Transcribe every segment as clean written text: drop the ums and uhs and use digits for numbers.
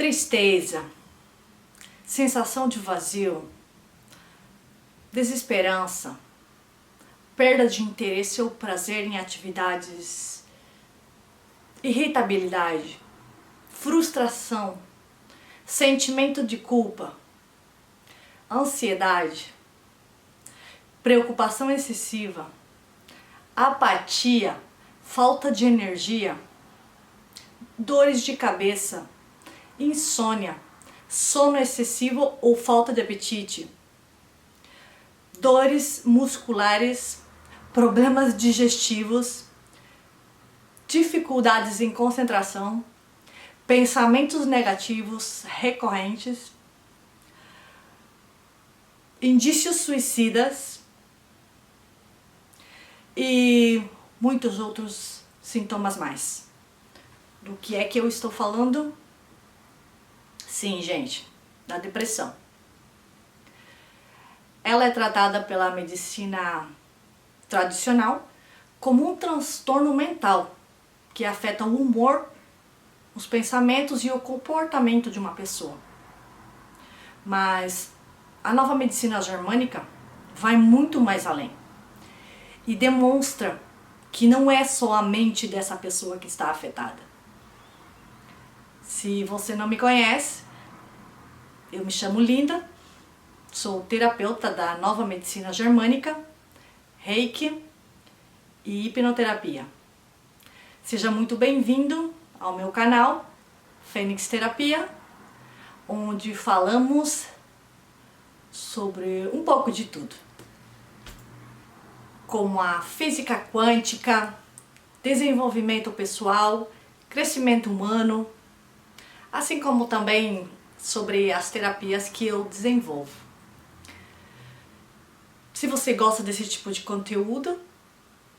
tristeza, sensação de vazio, desesperança, perda de interesse ou prazer em atividades, irritabilidade, frustração, sentimento de culpa, ansiedade, preocupação excessiva, apatia, falta de energia, dores de cabeça, insônia, sono excessivo ou falta de apetite, dores musculares, problemas digestivos, dificuldades em concentração, pensamentos negativos recorrentes, indícios suicidas e muitos outros sintomas mais. Do que é que eu estou falando? Sim, gente, da depressão. Ela é tratada pela medicina tradicional como um transtorno mental que afeta o humor, os pensamentos e o comportamento de uma pessoa. Mas a nova medicina germânica vai muito mais além e demonstra que não é só a mente dessa pessoa que está afetada. Se você não me conhece, eu me chamo Linda, sou terapeuta da nova medicina germânica, Reiki e hipnoterapia. Seja muito bem-vindo ao meu canal, Fênix Terapia, onde falamos sobre um pouco de tudo, como a física quântica, desenvolvimento pessoal, crescimento humano, assim como também sobre as terapias que eu desenvolvo. Se você gosta desse tipo de conteúdo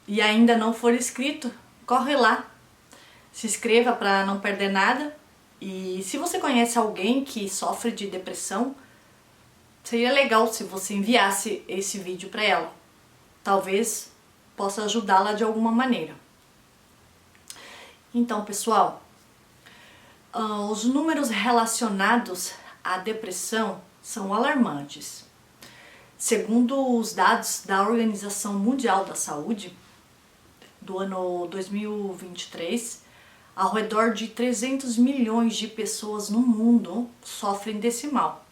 e ainda não for inscrito, corre lá, se inscreva para não perder nada. E se você conhece alguém que sofre de depressão, seria legal se você enviasse esse vídeo para ela. Talvez possa ajudá-la de alguma maneira. Então, pessoal, os números relacionados à depressão são alarmantes. Segundo os dados da Organização Mundial da Saúde, do ano 2023, ao redor de 300 milhões de pessoas no mundo sofrem desse mal.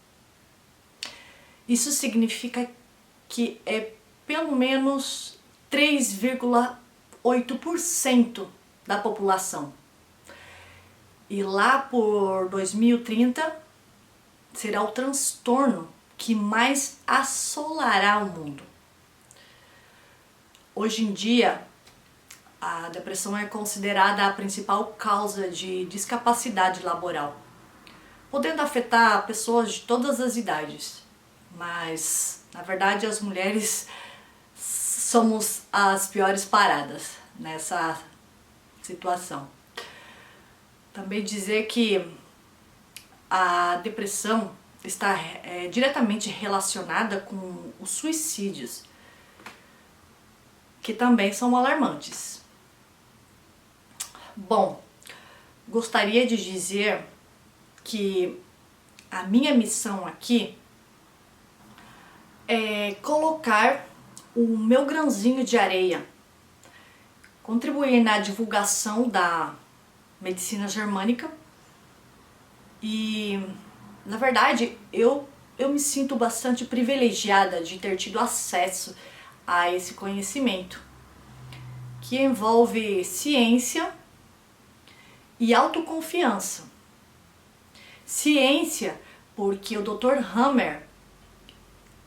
Isso significa que é pelo menos 3,8% da população. E lá por 2030 será o transtorno que mais assolará o mundo. Hoje em dia, a depressão é considerada a principal causa de discapacidade laboral, podendo afetar pessoas de todas as idades. Mas, na verdade, as mulheres somos as piores paradas nessa situação. Também dizer que a depressão está diretamente relacionada com os suicídios, que também são alarmantes. Bom, gostaria de dizer que a minha missão aqui é colocar o meu grãozinho de areia, contribuir na divulgação da medicina germânica e, na verdade, eu me sinto bastante privilegiada de ter tido acesso a esse conhecimento, que envolve ciência e autoconfiança. Ciência, porque o Dr. Hammer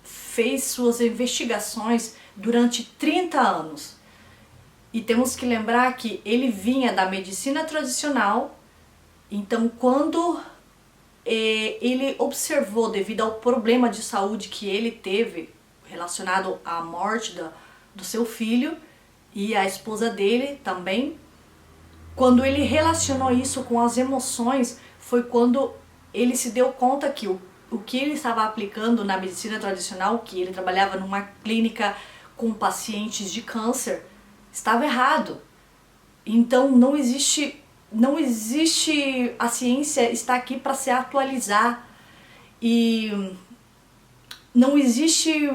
fez suas investigações durante 30 anos. E temos que lembrar que ele vinha da medicina tradicional, então quando ele observou, devido ao problema de saúde que ele teve, relacionado à morte do seu filho e a esposa dele também, quando ele relacionou isso com as emoções, foi quando ele se deu conta que o que ele estava aplicando na medicina tradicional, que ele trabalhava numa clínica com pacientes de câncer, estava errado. Então não existe não existe, a ciência está aqui para se atualizar e não existe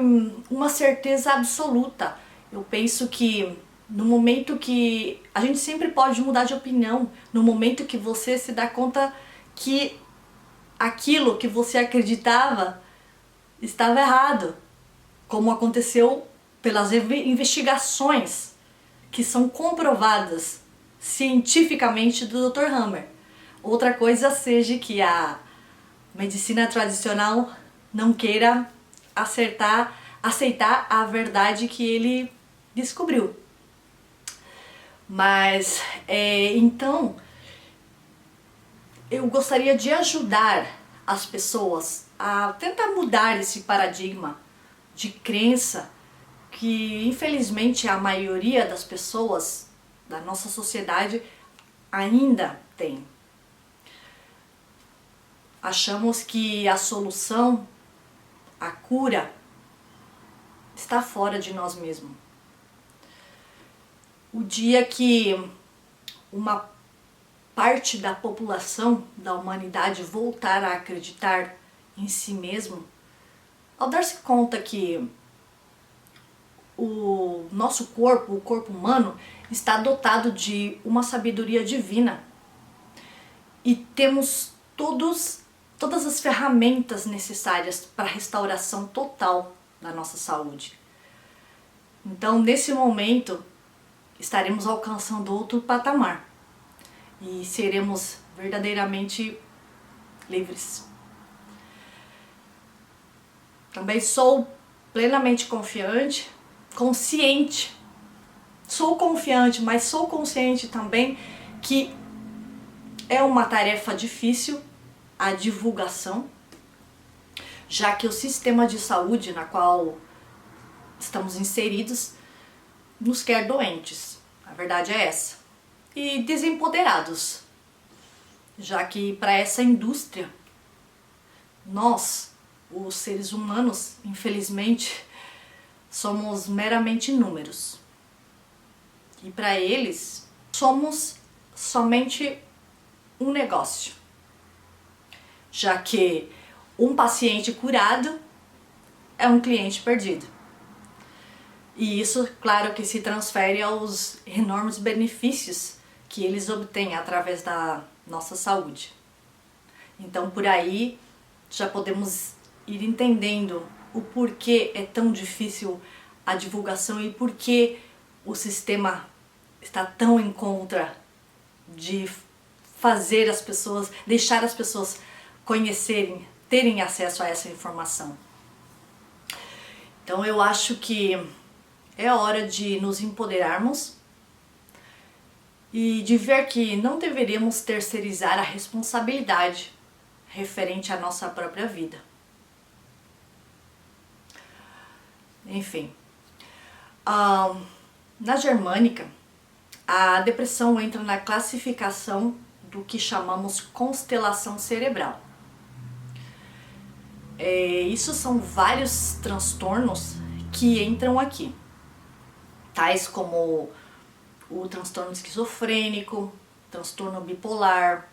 uma certeza absoluta. Eu penso que no momento que a gente sempre pode mudar de opinião, no momento que você se dá conta que aquilo que você acreditava estava errado, como aconteceu pelas investigações que são comprovadas cientificamente do Dr. Hammer. Outra coisa seja que a medicina tradicional não queira aceitar a verdade que ele descobriu. Mas, então, eu gostaria de ajudar as pessoas a tentar mudar esse paradigma de crença que, infelizmente, a maioria das pessoas da nossa sociedade ainda tem. Achamos que a solução, a cura, está fora de nós mesmos. O dia que uma parte da população, da humanidade, voltar a acreditar em si mesmo, ao dar-se conta que o nosso corpo, o corpo humano, está dotado de uma sabedoria divina e temos todas as ferramentas necessárias para a restauração total da nossa saúde. Então, nesse momento, estaremos alcançando outro patamar e seremos verdadeiramente livres. Também sou plenamente confiante, consciente. Sou confiante, mas sou consciente também que é uma tarefa difícil a divulgação, já que o sistema de saúde na qual estamos inseridos nos quer doentes. A verdade é essa. E desempoderados, já que para essa indústria, nós, os seres humanos, infelizmente, somos meramente números. E para eles, somos somente um negócio. Já que um paciente curado é um cliente perdido. E isso, claro, que se transfere aos enormes benefícios que eles obtêm através da nossa saúde. Então, por aí, já podemos ir entendendo o porquê é tão difícil a divulgação e por que o sistema está tão em contra de fazer as pessoas, deixar as pessoas conhecerem, terem acesso a essa informação. Então eu acho que é hora de nos empoderarmos e de ver que não deveríamos terceirizar a responsabilidade referente à nossa própria vida. Enfim, na Germânica, a depressão entra na classificação do que chamamos constelação cerebral. Isso são vários transtornos que entram aqui, tais como o transtorno esquizofrênico, transtorno bipolar,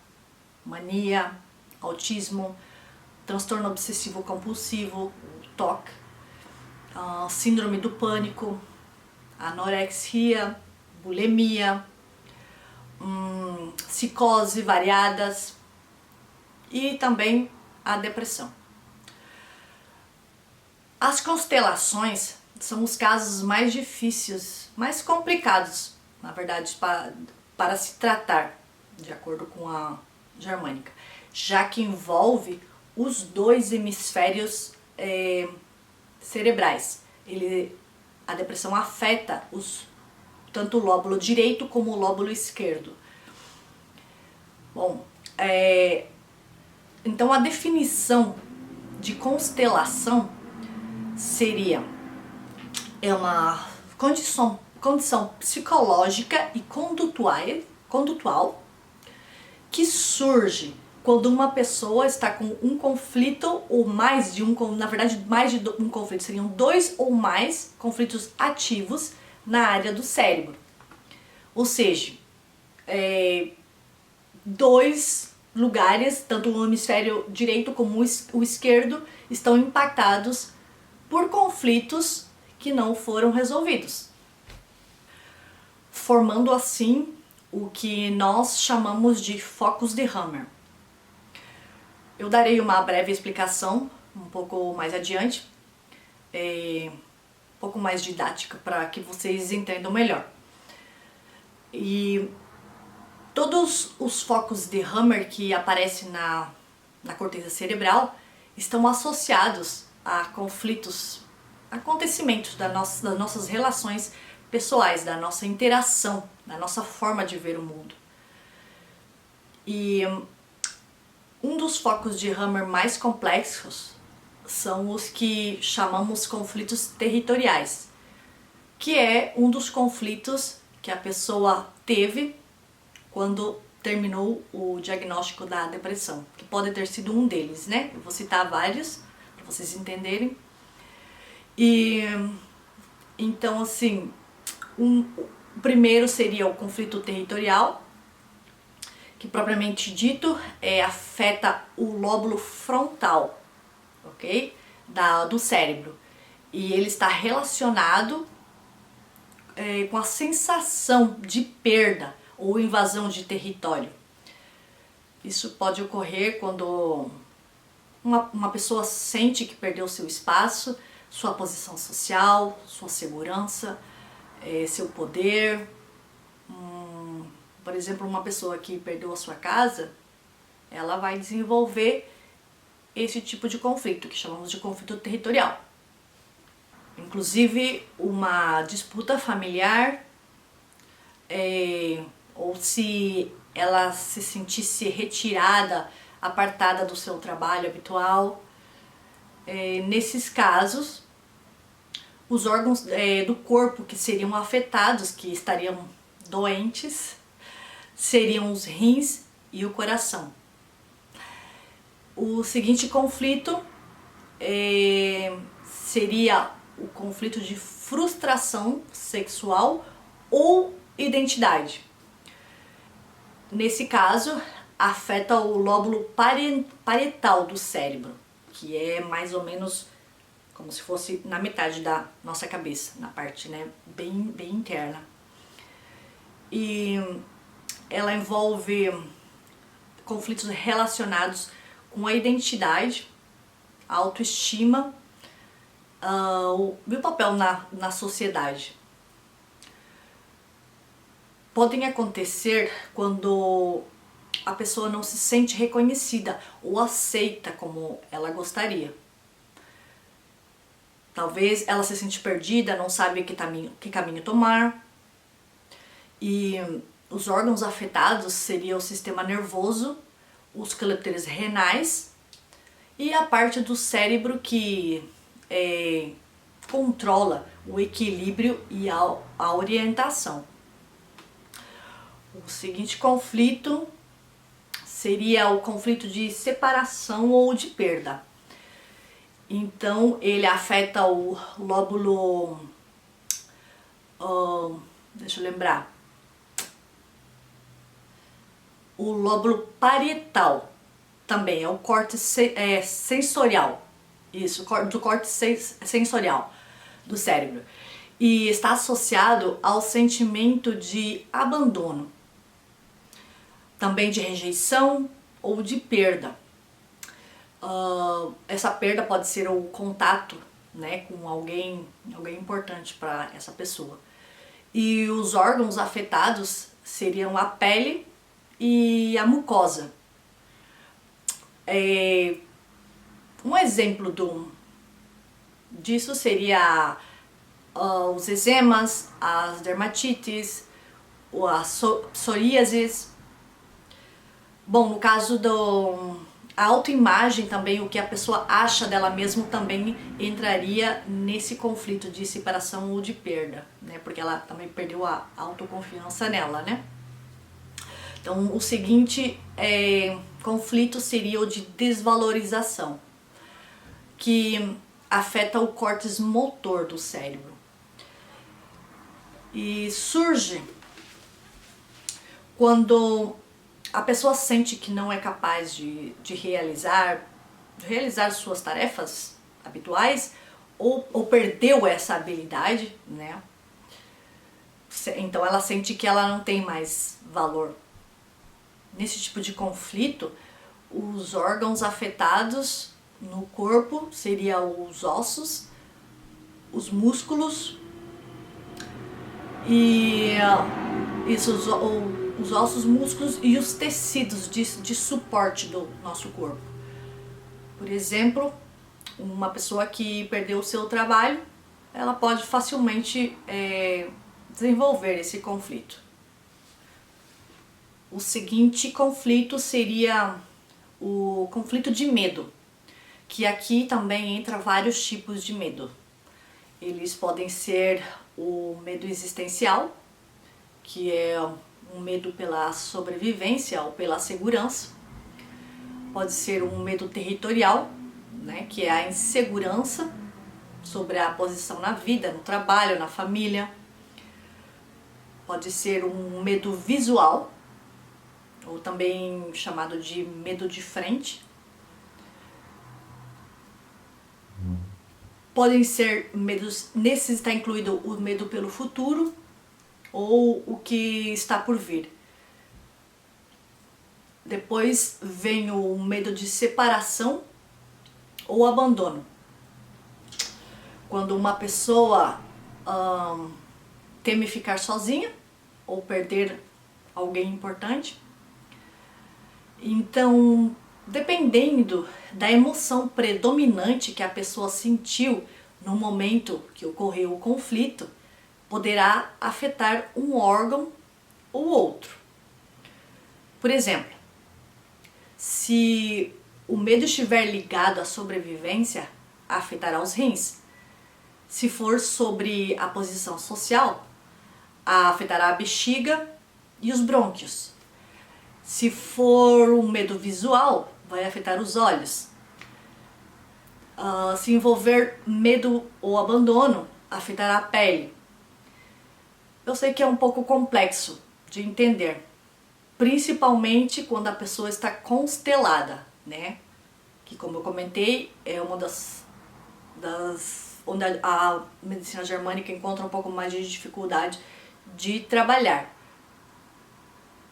mania, autismo, transtorno obsessivo compulsivo, TOC, síndrome do pânico, anorexia, bulimia, psicose variadas e também a depressão. As constelações são os casos mais difíceis, mais complicados, na verdade, para se tratar, de acordo com a Germânica, já que envolve os dois hemisférios cerebrais. A depressão afeta tanto o lóbulo direito como o lóbulo esquerdo. Bom, então a definição de constelação seria uma condição psicológica e condutual que surge quando uma pessoa está com um conflito ou mais de um, na verdade mais de um conflito, seriam 2 ou mais conflitos ativos na área do cérebro. Ou seja, dois lugares, tanto o hemisfério direito como o esquerdo, estão impactados por conflitos que não foram resolvidos, formando assim o que nós chamamos de focos de Hammer. Eu darei uma breve explicação um pouco mais adiante, um pouco mais didática, para que vocês entendam melhor. E todos os focos de Hammer que aparecem na corteza cerebral estão associados a conflitos, acontecimentos das nossas relações pessoais, da nossa interação, da nossa forma de ver o mundo. E um dos focos de Hammer mais complexos são os que chamamos conflitos territoriais, que é um dos conflitos que a pessoa teve quando terminou o diagnóstico da depressão, que pode ter sido um deles, né? Eu vou citar vários para vocês entenderem. E então, assim, o primeiro seria o conflito territorial, que propriamente dito afeta o lóbulo frontal, ok? Do cérebro. E ele está relacionado com a sensação de perda ou invasão de território. Isso pode ocorrer quando uma pessoa sente que perdeu seu espaço, sua posição social, sua segurança, seu poder. Por exemplo, uma pessoa que perdeu a sua casa, ela vai desenvolver esse tipo de conflito, que chamamos de conflito territorial. Inclusive, uma disputa familiar, ou se ela se sentisse retirada, apartada do seu trabalho habitual. Nesses casos, os órgãos do corpo que seriam afetados, que estariam doentes, seriam os rins e o coração. O seguinte conflito seria o conflito de frustração sexual ou identidade. Nesse caso, afeta o lóbulo parietal do cérebro, que é mais ou menos como se fosse na metade da nossa cabeça, na parte, né, bem interna. E ela envolve conflitos relacionados com a identidade, a autoestima e o papel na sociedade. Podem acontecer quando a pessoa não se sente reconhecida ou aceita como ela gostaria. Talvez ela se sente perdida, não sabe que caminho tomar. E os órgãos afetados seriam o sistema nervoso, os coletores renais e a parte do cérebro que controla o equilíbrio e a orientação. O seguinte conflito seria o conflito de separação ou de perda. Então, ele afeta o lóbulo, deixa eu lembrar, o lóbulo parietal também, é o córtex sensorial, isso, do córtex sensorial do cérebro. E está associado ao sentimento de abandono, também de rejeição ou de perda. Essa perda pode ser o contato, né, com alguém importante para essa pessoa. E os órgãos afetados seriam a pele e a mucosa. Um exemplo disso seria os eczemas, as dermatites, a psoríases. Bom, no caso a autoimagem também, o que a pessoa acha dela mesma também entraria nesse conflito de separação ou de perda, né? Porque ela também perdeu a autoconfiança nela, né? Então, o seguinte conflito seria o de desvalorização, que afeta o córtex motor do cérebro. E surge quando a pessoa sente que não é capaz de realizar suas tarefas habituais ou perdeu essa habilidade, né? Então ela sente que ela não tem mais valor. Nesse tipo de conflito, os órgãos afetados no corpo seriam os ossos, os músculos e os ossos, músculos e os tecidos de suporte do nosso corpo. Por exemplo, uma pessoa que perdeu o seu trabalho, ela pode facilmente desenvolver esse conflito. O seguinte conflito seria o conflito de medo, que aqui também entra vários tipos de medo. Eles podem ser o medo existencial, que é um medo pela sobrevivência ou pela segurança. Pode ser um medo territorial, né, que é a insegurança sobre a posição na vida, no trabalho, na família. Pode ser um medo visual, ou também chamado de medo de frente. Podem ser medos, nesses está incluído o medo pelo futuro ou o que está por vir. Depois vem o medo de separação ou abandono. Quando uma pessoa teme ficar sozinha ou perder alguém importante. Então, dependendo da emoção predominante que a pessoa sentiu no momento que ocorreu o conflito, poderá afetar um órgão ou outro. Por exemplo, se o medo estiver ligado à sobrevivência, afetará os rins. Se for sobre a posição social, afetará a bexiga e os brônquios. Se for um medo visual, vai afetar os olhos. Se envolver medo ou abandono, afetará a pele. Eu sei que é um pouco complexo de entender, principalmente quando a pessoa está constelada, né? Que, como eu comentei, é uma das onde a medicina germânica encontra um pouco mais de dificuldade de trabalhar.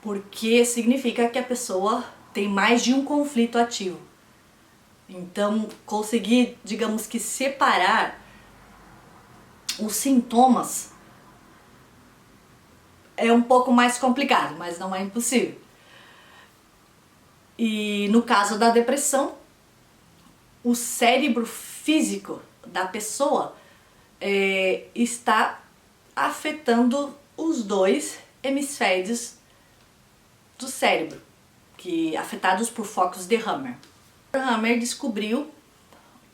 Porque significa que a pessoa tem mais de um conflito ativo. Então, conseguir, digamos que, separar os sintomas é um pouco mais complicado, mas não é impossível. E no caso da depressão, o cérebro físico da pessoa está afetando os dois hemisférios do cérebro, que afetados por focos de Hammer. Hammer descobriu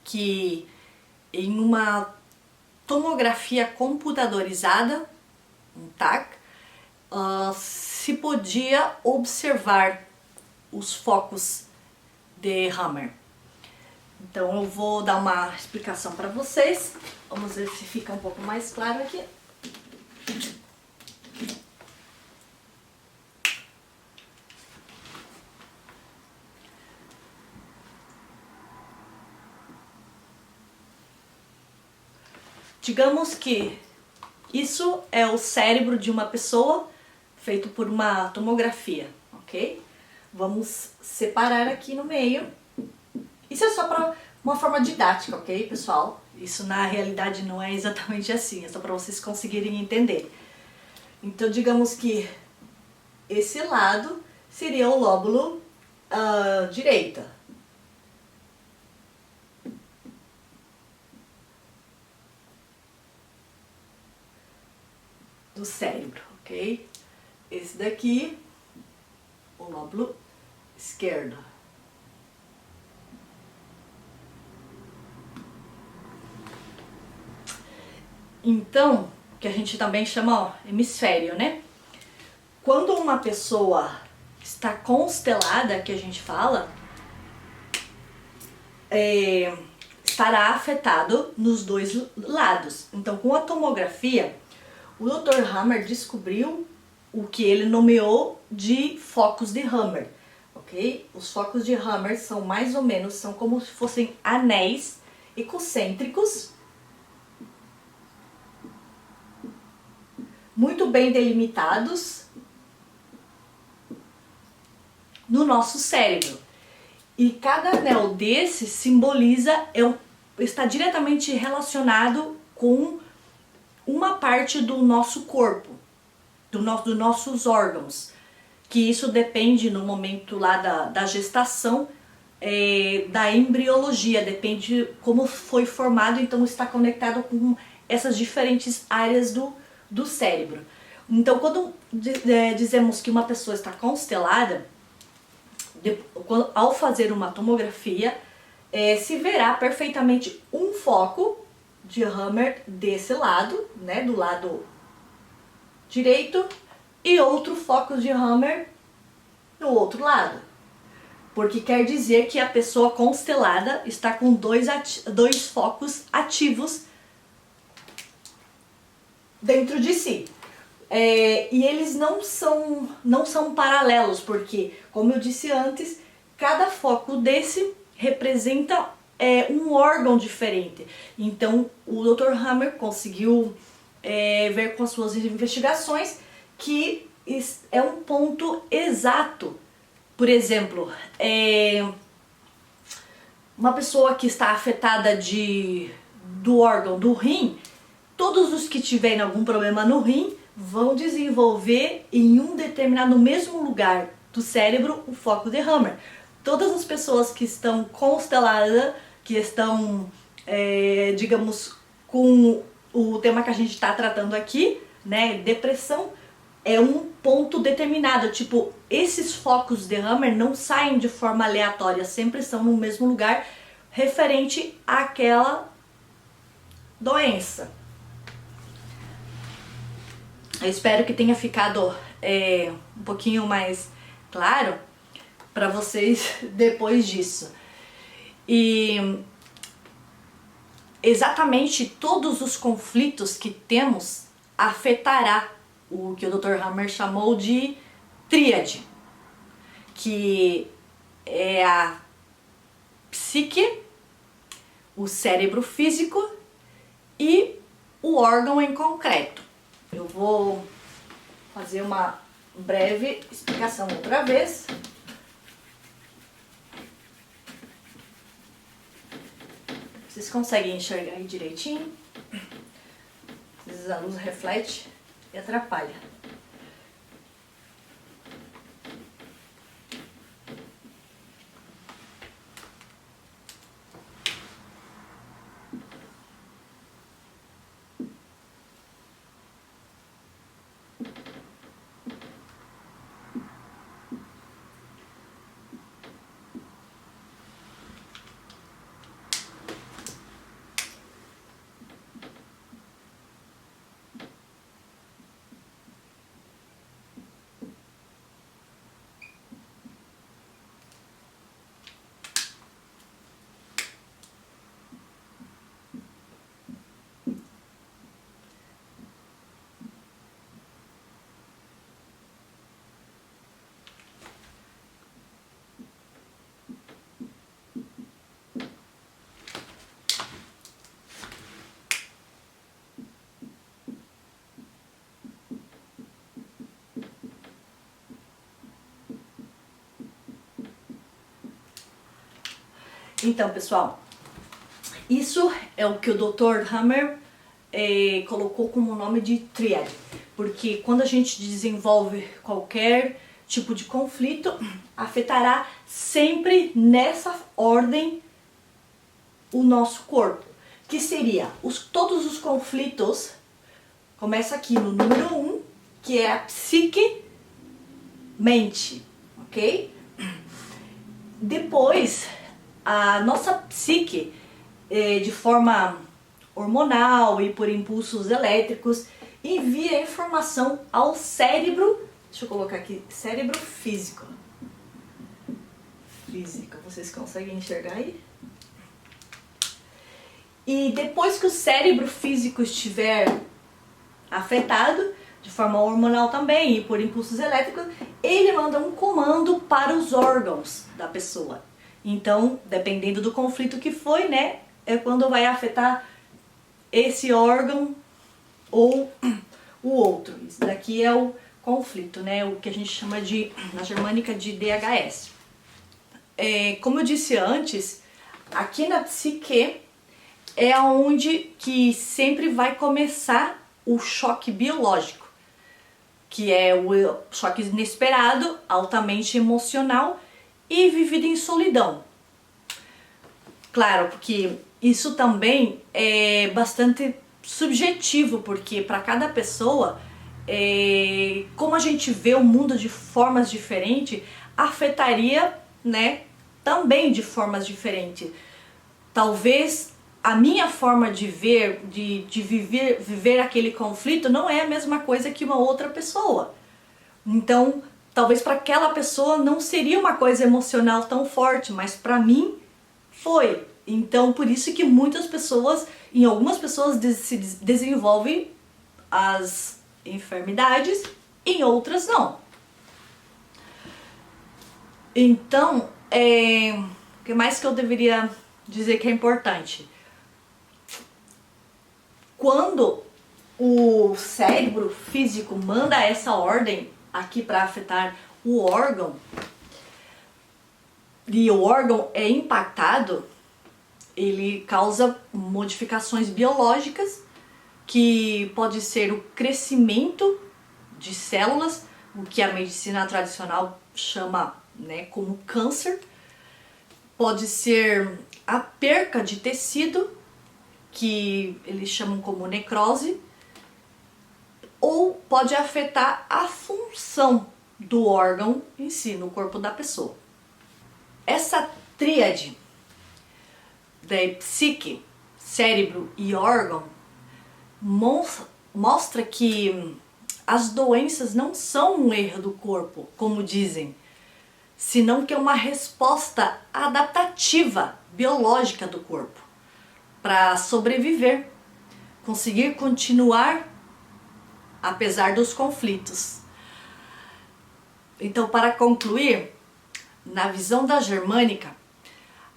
que em uma tomografia computadorizada, um TAC, se podia observar os focos de Hammer. Então eu vou dar uma explicação para vocês. Vamos ver se fica um pouco mais claro aqui. Digamos que isso é o cérebro de uma pessoa feito por uma tomografia, ok? Vamos separar aqui no meio. Isso é só para uma forma didática, ok, pessoal? Isso na realidade não é exatamente assim, é só para vocês conseguirem entender. Então, digamos que esse lado seria o lóbulo direita. Do cérebro, ok? Esse daqui, o lóbulo esquerdo. Então, que a gente também chama hemisfério, né? Quando uma pessoa está constelada, que a gente fala, estará afetado nos dois lados. Então, com a tomografia, o Dr. Hammer descobriu o que ele nomeou de focos de Hammer, ok? Os focos de Hammer são mais ou menos, são como se fossem anéis concêntricos, muito bem delimitados no nosso cérebro. E cada anel desse simboliza, está diretamente relacionado com uma parte do nosso corpo, dos nossos órgãos, que isso depende no momento lá da gestação, da embriologia, depende como foi formado, então está conectado com essas diferentes áreas do cérebro. Então, quando dizemos que uma pessoa está constelada, ao fazer uma tomografia, se verá perfeitamente um foco de Hammer desse lado, né, do lado direito, e outro foco de Hammer no outro lado. Porque quer dizer que a pessoa constelada está com dois focos ativos dentro de si. E eles não são paralelos, porque, como eu disse antes, cada foco desse representa um órgão diferente. Então, o Dr. Hammer conseguiu ver com as suas investigações que é um ponto exato. Por exemplo, uma pessoa que está afetada do órgão do rim, todos os que tiverem algum problema no rim vão desenvolver em um determinado, no mesmo lugar do cérebro, o foco de Hammer. Todas as pessoas que estão consteladas, que estão, digamos, com o tema que a gente está tratando aqui, né, depressão, é um ponto determinado. Tipo, esses focos de Hammer não saem de forma aleatória, sempre estão no mesmo lugar, referente àquela doença. Eu espero que tenha ficado um pouquinho mais claro para vocês depois disso. E exatamente todos os conflitos que temos afetará o que o Dr. Hammer chamou de tríade, que é a psique, o cérebro físico e o órgão em concreto. Eu vou fazer uma breve explicação outra vez. Vocês conseguem enxergar aí direitinho? Às vezes a luz reflete e atrapalha. Então, pessoal, isso é o que o Dr. Hammer colocou como nome de tríade, porque quando a gente desenvolve qualquer tipo de conflito, afetará sempre nessa ordem o nosso corpo, que seria todos os conflitos. Começa aqui no número 1, que é a psique-mente, ok? Depois, a nossa psique, de forma hormonal e por impulsos elétricos, envia informação ao cérebro. Deixa eu colocar aqui, cérebro físico. Vocês conseguem enxergar aí? E depois que o cérebro físico estiver afetado, de forma hormonal também e por impulsos elétricos, ele manda um comando para os órgãos da pessoa. Então, dependendo do conflito que foi, né, é quando vai afetar esse órgão ou o outro. Isso daqui é o conflito, né, o que a gente chama de, na germânica, de DHS. Como eu disse antes, aqui na psique é onde que sempre vai começar o choque biológico, que é o choque inesperado, altamente emocional e vivido em solidão. Claro, porque isso também é bastante subjetivo, porque para cada pessoa, como a gente vê o mundo de formas diferentes, afetaria, né, também de formas diferentes. Talvez a minha forma de ver, de viver aquele conflito não é a mesma coisa que uma outra pessoa. Então, talvez para aquela pessoa não seria uma coisa emocional tão forte, mas para mim foi. Então, por isso que muitas pessoas, em algumas pessoas se desenvolvem as enfermidades, em outras não. Então, o que mais que eu deveria dizer que é importante? Quando o cérebro físico manda essa ordem aqui para afetar o órgão, e o órgão é impactado, ele causa modificações biológicas, que pode ser o crescimento de células, o que a medicina tradicional chama, né, como câncer, pode ser a perca de tecido, que eles chamam como necrose, ou pode afetar a função do órgão em si, no corpo da pessoa. Essa tríade da psique, cérebro e órgão mostra que as doenças não são um erro do corpo, como dizem, senão que é uma resposta adaptativa, biológica do corpo, para sobreviver, conseguir continuar apesar dos conflitos. Então, para concluir, na visão da germânica,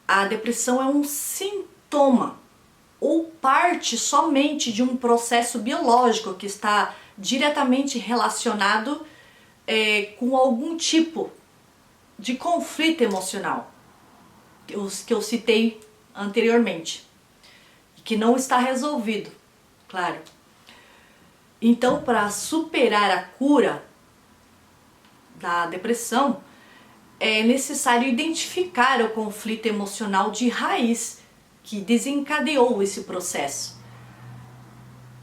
a depressão é um sintoma ou parte somente de um processo biológico que está diretamente relacionado com algum tipo de conflito emocional que eu citei anteriormente, que não está resolvido, claro. Então, para superar a cura da depressão, é necessário identificar o conflito emocional de raiz que desencadeou esse processo.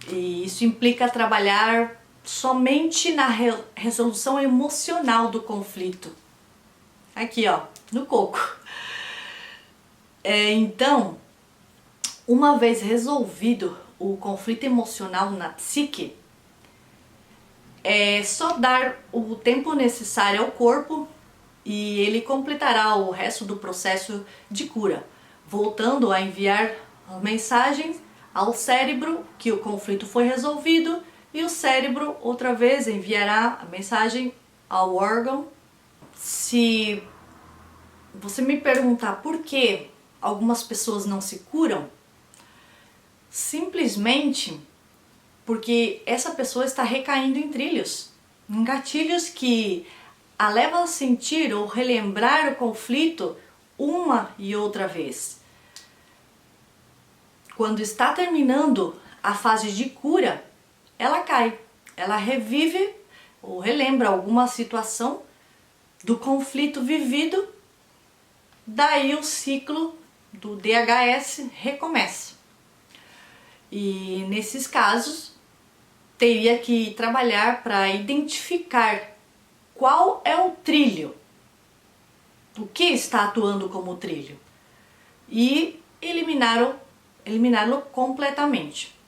E isso implica trabalhar somente na resolução emocional do conflito. Aqui, ó, no coco. Então, uma vez resolvido o conflito emocional na psique, é só dar o tempo necessário ao corpo e ele completará o resto do processo de cura, voltando a enviar mensagens ao cérebro que o conflito foi resolvido e o cérebro outra vez enviará a mensagem ao órgão. Se você me perguntar por que algumas pessoas não se curam, simplesmente porque essa pessoa está recaindo em trilhos, em gatilhos que a levam a sentir ou relembrar o conflito uma e outra vez. Quando está terminando a fase de cura, ela cai, ela revive ou relembra alguma situação do conflito vivido, daí o ciclo do DHS recomeça. E nesses casos, teria que trabalhar para identificar qual é o trilho, o que está atuando como trilho, e eliminá-lo completamente.